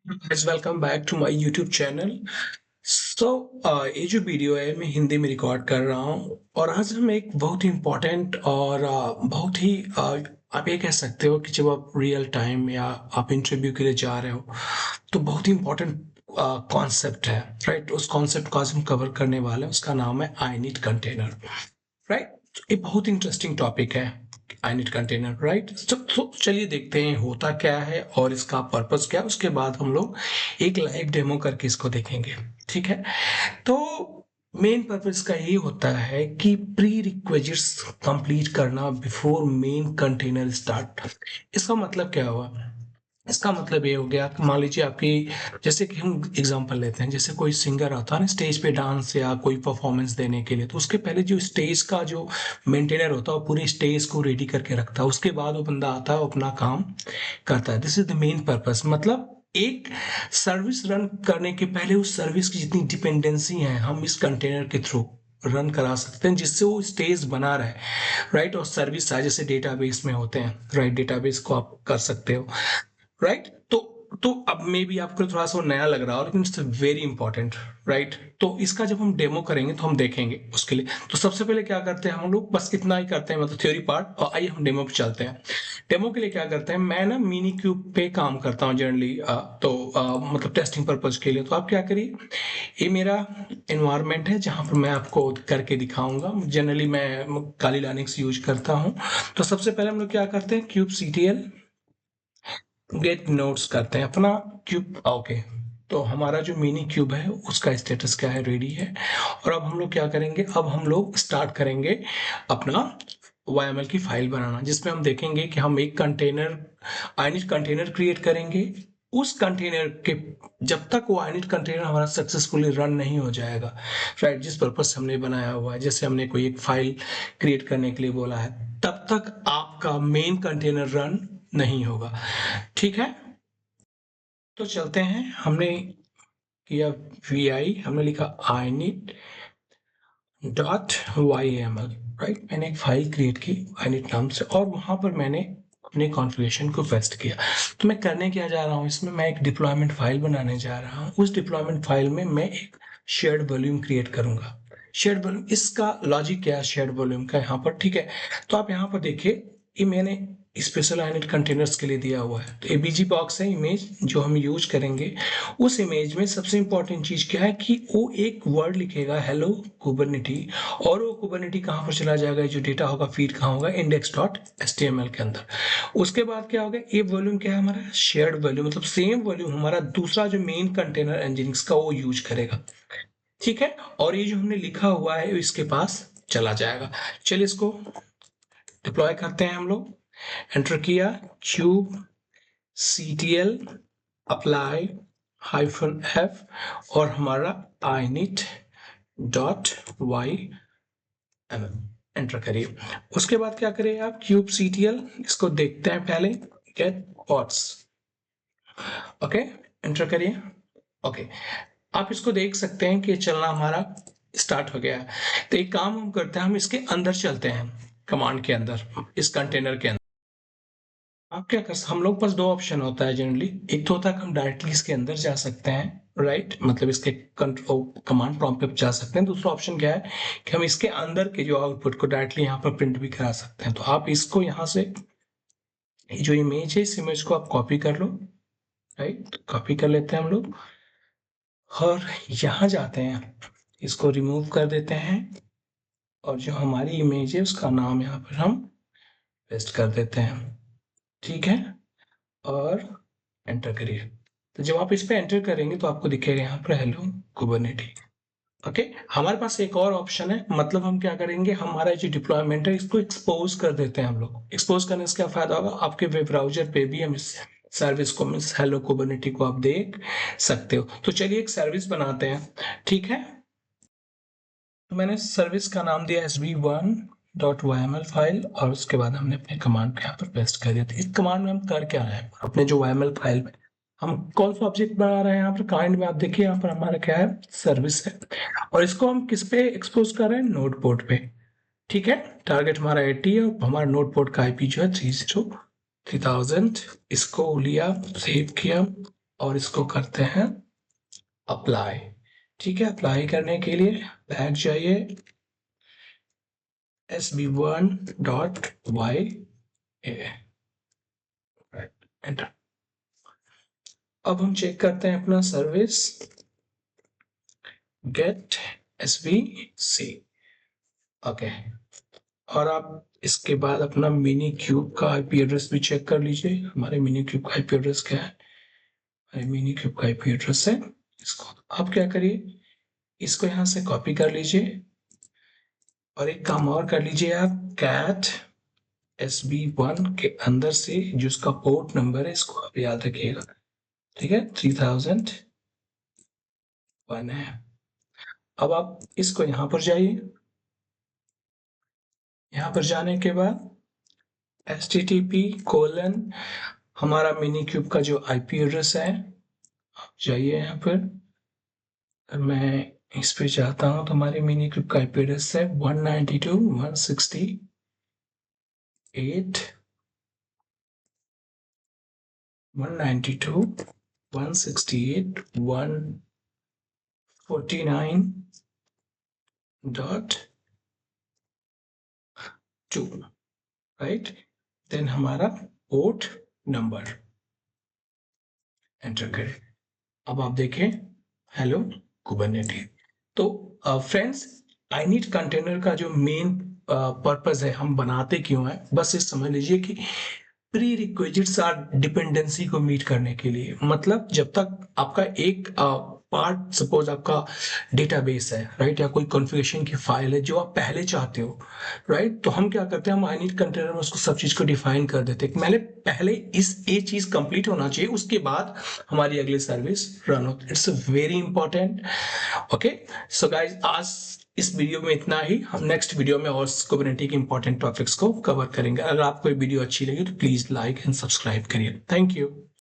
Guys welcome back to my YouTube channel. ये जो video है मैं हिंदी में रिकॉर्ड कर रहा हूँ और आज हम एक बहुत ही इम्पोर्टेंट और बहुत ही आप ये कह सकते हो कि जब आप रियल टाइम या आप इंटरव्यू के लिए जा रहे हो तो बहुत ही इम्पोर्टेंट कॉन्सेप्ट है। राइट, उस कॉन्सेप्ट को आज हम कवर करने वाले हैं। उसका नाम है आई नीड कंटेनर। राइट, ये बहुत इंटरेस्टिंग टॉपिक है। I need container. राइट, तो चलिए देखते हैं होता क्या है और इसका पर्पस क्या है। उसके बाद हम लोग एक लाइव डेमो करके इसको देखेंगे। ठीक है, तो मेन पर्पस का ये होता है कि प्री रिक्विजिट्स कंप्लीट करना बिफोर मेन कंटेनर स्टार्ट। इसका मतलब क्या हुआ? इसका मतलब ये हो गया कि मान लीजिए आपकी, जैसे कि हम एग्जांपल लेते हैं, जैसे कोई सिंगर आता है ना स्टेज पे डांस या कोई परफॉर्मेंस देने के लिए, तो उसके पहले जो स्टेज का जो मेंटेनर होता है वो पूरी स्टेज को रेडी करके रखता है। उसके बाद वो बंदा आता है, वो अपना काम करता है। This is the main purpose. मतलब एक सर्विस रन करने के पहले उस सर्विस की जितनी डिपेंडेंसी है हम इस कंटेनर के थ्रू रन करा सकते हैं, जिससे वो स्टेज बना रहे। राइट, और सर्विस है जैसे डेटाबेस में होते हैं। राइट, डेटाबेस को आप कर सकते हो। राइट, तो अब मे भी आपको थोड़ा सा नया लग रहा हो, लेकिन इट्स वेरी इंपॉर्टेंट। राइट, तो इसका जब हम डेमो करेंगे तो हम देखेंगे उसके लिए। तो सबसे पहले क्या करते हैं हम लोग, बस इतना ही करते हैं, मतलब थ्योरी पार्ट। और आइए हम डेमो पे चलते हैं। डेमो के लिए क्या करते हैं, मैं ना मिनी क्यूब पे काम करता हूँ जनरली। मतलब टेस्टिंग पर्पज के लिए। तो आप क्या करिए, ये मेरा एनवायरनमेंट है जहां पर मैं आपको करके दिखाऊंगा। जनरली मैं काली लाइनक्स यूज करता हूँ। तो सबसे पहले हम लोग क्या करते हैं, क्यूब सीटीएल गेट नोट्स करते हैं अपना क्यूब। ओके, तो हमारा जो मिनी क्यूब है उसका स्टेटस क्या है, रेडी है। और अब हम लोग क्या करेंगे, अब हम लोग स्टार्ट करेंगे अपना YML की फाइल बनाना, जिसमें हम देखेंगे कि हम एक कंटेनर आइनिट कंटेनर क्रिएट करेंगे। उस कंटेनर के जब तक वो आइनिट कंटेनर हमारा सक्सेसफुली रन नहीं हो जाएगा, राइट, जिस पर्पज से हमने बनाया हुआ है, जैसे हमने कोई एक फाइल क्रिएट करने के लिए बोला है, तब तक आपका मेन कंटेनर रन नहीं होगा। ठीक है, तो चलते हैं। हमने किया vi, हमने लिखा init डॉट yml। राइट, मैंने एक फाइल क्रिएट की init नाम से, और वहां पर मैंने अपने कॉन्फ़िगरेशन को पेस्ट किया। तो मैं करने क्या जा रहा हूँ इसमें, मैं एक डिप्लॉयमेंट फाइल बनाने जा रहा हूँ। उस डिप्लॉयमेंट फाइल में मैं एक शेयर्ड वॉल्यूम क्रिएट करूंगा। शेयर्ड वॉल्यूम, इसका लॉजिक क्या है शेयर्ड वॉल्यूम का यहाँ पर? ठीक है, तो आप यहाँ पर देखिए, ये मैंने स्पेशल आइनिट कंटेनर्स के लिए दिया हुआ है। तो एबीजी बॉक्स है इमेज जो हम यूज करेंगे। उस इमेज में सबसे इंपॉर्टेंट चीज क्या है कि वो एक वर्ड लिखेगा हेलो कुबरनिटी, और वो कुबरनिटी कहाँ पर चला जाएगा, जो डेटा होगा फीड कहाँ होगा, इंडेक्स डॉट एचटीएमएल के अंदर। उसके बाद क्या होगा, ये वॉल्यूम क्या है हमारा, शेयर्ड वॉल्यूम, मतलब सेम वॉल्यूम हमारा दूसरा जो मेन कंटेनर इंजीनियरिंग का वो यूज करेगा। ठीक है, और ये जो हमने लिखा हुआ है इसके पास चला जाएगा। चलिए इसको डिप्लॉय करते हैं हम लोग। एंटर किया, क्यूब ctl अप्लाई -f, और हमारा init dot Y M enter करिए। उसके बाद क्या करिए आप, क्यूब ctl, इसको देखते हैं पहले, गेट पॉट्स। ओके, एंटर करिए। ओके, आप इसको देख सकते हैं कि चलना हमारा स्टार्ट हो गया है। तो एक काम हम करते हैं, हम इसके अंदर चलते हैं, कमांड के अंदर, इस कंटेनर के अंदर। आप क्या कर, हम लोग पास दो ऑप्शन होता है जनरली। एक तो होता है कि हम डायरेक्टली इसके अंदर जा सकते हैं, राइट, मतलब इसके कमांड प्रॉम्प्ट पे जा सकते हैं। दूसरा ऑप्शन क्या है कि हम इसके अंदर के जो आउटपुट को डायरेक्टली यहाँ पर प्रिंट भी करा सकते हैं। तो आप इसको यहाँ से, जो इमेज है इस इमेज को आप कॉपी कर लो। राइट, कॉपी कर लेते हैं हम लोग, और यहाँ जाते हैं, इसको रिमूव कर देते हैं, और जो हमारी इमेज है उसका नाम यहाँ पर हम पेस्ट कर देते हैं। ठीक है, और एंटर करिए। तो जब आप इस पे एंटर करेंगे तो आपको दिखेगा यहाँ पर हेलो कुबरनेटी। ओके, हमारे पास एक और ऑप्शन है, मतलब हम क्या करेंगे, हमारा जो डिप्लॉयमेंट है इसको एक्सपोज कर देते हैं हम लोग। एक्सपोज करने से क्या फायदा होगा, आपके वेब ब्राउजर पे भी हम इस सर्विस को, मीन्स हेलो कुबरनेटी को आप देख सकते हो। तो चलिए एक सर्विस बनाते हैं। ठीक है, तो मैंने सर्विस का नाम दिया sv1 डॉट YML फाइल, और उसके बाद हमने अपने कमांड को यहाँ पर पेस्ट कर दिया। तो इस कमांड में हम कर क्या रहे हैं, अपने जो YML फाइल में हम कौन सा ऑब्जेक्ट बना रहे हैं, यहाँ पर काइंड में आप देखिए, यहाँ पर हमारा क्या है, सर्विस है। और इसको हम किस पे एक्सपोज कर रहे हैं, नोड पोर्ट पे। ठीक है, टारगेट हमारा 80 है, और हमारा नोड पोर्ट का IP जो है 303000। इसको लिया, सेव किया, और इसको करते हैं अप्लाई। ठीक है, अप्लाई करने के लिए बैक जाइए sb1.ya, एंटर। अब हम चेक करते हैं अपना सर्विस गेट svc। ओके, और आप इसके बाद अपना मिनी क्यूब का आईपी एड्रेस भी चेक कर लीजिए। हमारे मिनी क्यूब का आईपी एड्रेस क्या है? मिनी क्यूब का आईपी एड्रेस है, इसको आप क्या करिए, इसको यहां से कॉपी कर लीजिए और एक काम और कर लीजिए, आप कैट SB1 के अंदर से जो उसका पोर्ट नंबर है इसको आप याद रखिएगा। ठीक है, 3001 है। अब आप इसको यहां पर जाइए, यहां पर जाने के बाद http:// हमारा मिनी क्यूब का जो आईपी एड्रेस है, आप जाइए यहाँ पर। मैं इस पे चाहता हूं तो हमारे मिनी क्यूब का आईपी एड्रेस है 192.168.149.2, राइट। देन हमारा पोर्ट नंबर एंटर करें। अब आप देखें हेलो कुबरनेटिस। तो फ्रेंड्स, iNeet कंटेनर का जो मेन पर्पस है, हम बनाते क्यों है, बस ये समझ लीजिए कि प्री रिक्विजिट्स आर डिपेंडेंसी को मीट करने के लिए। मतलब जब तक आपका एक पार्ट, सपोज आपका डेटाबेस है, राइट, या कोई कॉन्फ़िगरेशन की फाइल है जो आप पहले चाहते हो, राइट, तो हम क्या करते हैं, हम iNeet कंटेनर में उसको सब चीज को डिफाइन कर देते हैं। मैंने पहले ये चीज कंप्लीट होना चाहिए, उसके बाद हमारी अगली सर्विस रन होती है। It's very important. Okay, so guys, आज इस वीडियो में इतना ही। हम नेक्स्ट वीडियो में और कुबरनेटिस के इंपॉर्टेंट टॉपिक्स को कवर करेंगे। अगर आपको ये वीडियो अच्छी लगी तो प्लीज लाइक एंड सब्सक्राइब करिए। Thank you.